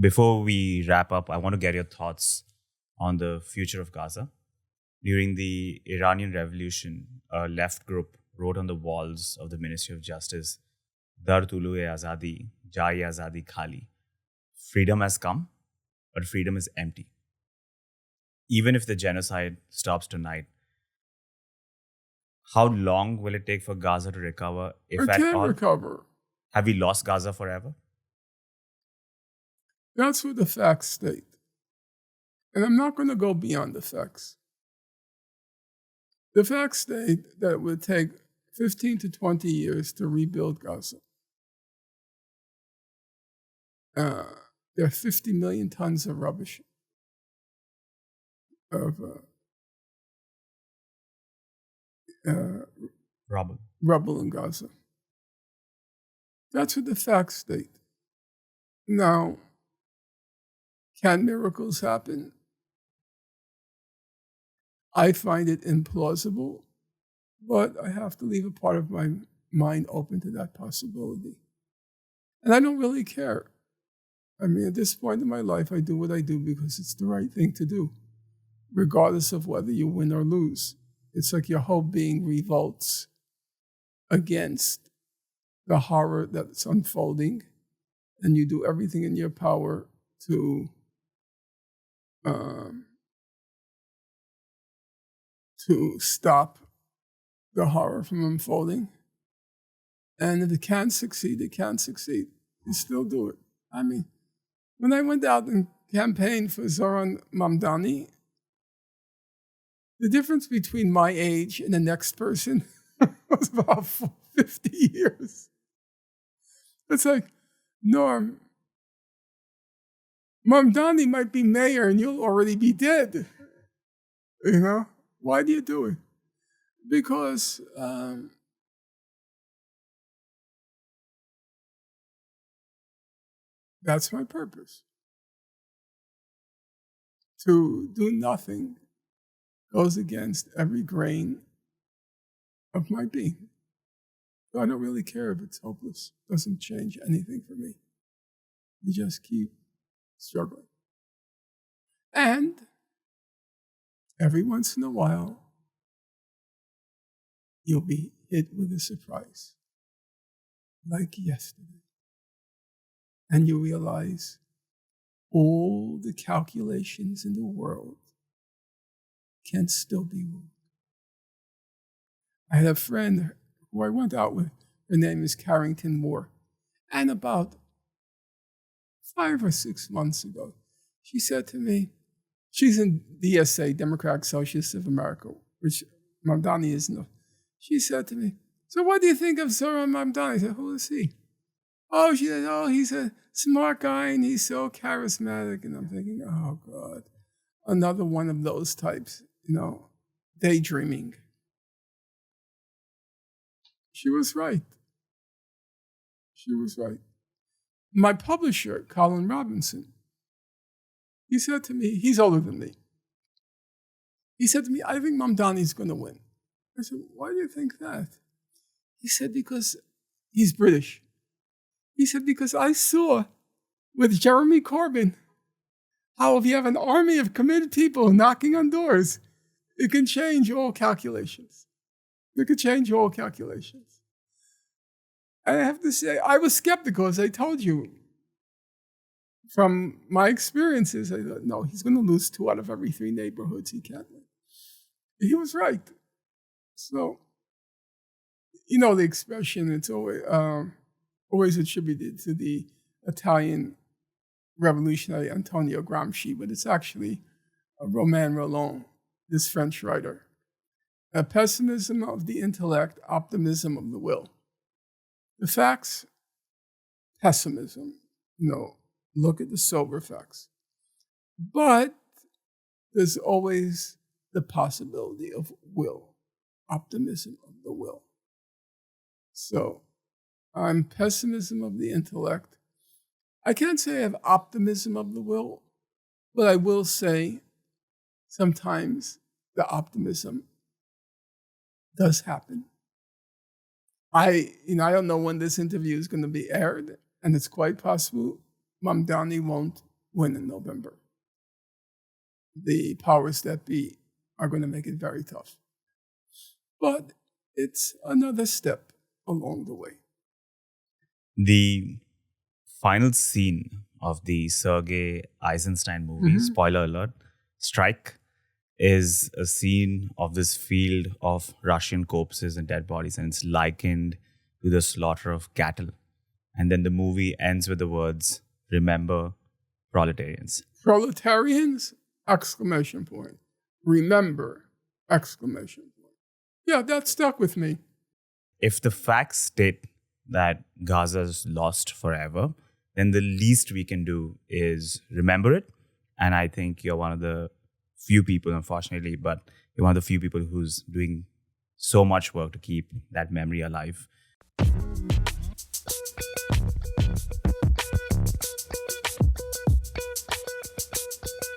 Before we wrap up, I want to get your thoughts on the future of Gaza. During the Iranian Revolution, a left group wrote on the walls of the Ministry of Justice, Dar tulu azadi, jai azadi khali. Freedom has come, but freedom is empty. Even if the genocide stops tonight, how long will it take for Gaza to recover, if It at can all? recover. Have we lost Gaza forever? That's what the facts state. And I'm not going to go beyond the facts. The facts state that it would take 15 to 20 years to rebuild Gaza. There are 50 million tons of rubbish, of Rubble. rubble in Gaza. That's what the facts state. Now, can miracles happen? I find it implausible, but I have to leave a part of my mind open to that possibility. And I don't really care. I mean, at this point in my life, I do what I do because it's the right thing to do, regardless of whether you win or lose. It's like your whole being revolts against the horror that's unfolding, and you do everything in your power to stop the horror from unfolding. And if it can succeed, it can succeed. You still do it. I mean, when I went out and campaigned for Zoran Mamdani, the difference between my age and the next person was about 50 years. It's like, Norm, Mamdani might be mayor and you'll already be dead. You know? Why do you do it? Because that's my purpose. To do nothing goes against every grain of my being. So I don't really care if it's hopeless. It doesn't change anything for me. You just keep struggling. And every once in a while, you'll be hit with a surprise, like yesterday. And you realize all the calculations in the world can still be wrong. I had a friend who I went out with. Her name is Carrington Moore. And about 5 or 6 months ago, she said to me, she's in DSA, Democratic Socialists of America, which Mamdani isn't. She said to me, so what do you think of Zoran Mamdani? I said, who is he? Oh, she said, oh, he's a smart guy and he's so charismatic. And I'm thinking, oh, God, another one of those types, daydreaming. She was right. She was right. My publisher, Colin Robinson, he said to me, he's older than me. He said to me, I think Mamdani's going to win. I said, why do you think that? He said, because he's British. He said, because I saw with Jeremy Corbyn how if you have an army of committed people knocking on doors, it can change all calculations. It could change all calculations. And I have to say, I was skeptical, as I told you. From my experiences, I thought, no, he's going to lose 2 out of every 3 neighborhoods. He can't win. He was right. So, the expression, it's always attributed to the Italian revolutionary Antonio Gramsci, but it's actually Romain Rolland, this French writer. A pessimism of the intellect, optimism of the will. The facts, pessimism, look at the sober facts. But there's always the possibility of will, optimism of the will. So I'm pessimism of the intellect. I can't say I have optimism of the will, but I will say sometimes the optimism does happen. I don't know when this interview is going to be aired, and it's quite possible Mamdani won't win in November. The powers that be are going to make it very tough. But it's another step along the way. The final scene of the Sergei Eisenstein movie, spoiler alert, Strike, is a scene of this field of Russian corpses and dead bodies, and it's likened to the slaughter of cattle. And then the movie ends with the words, "Remember, proletarians." Proletarians! Exclamation point. Remember! Exclamation point. Yeah, that stuck with me. If the facts state that Gaza's lost forever, then the least we can do is remember it. And I think you're one of the few people, unfortunately, but you're one of the few people who's doing so much work to keep that memory alive.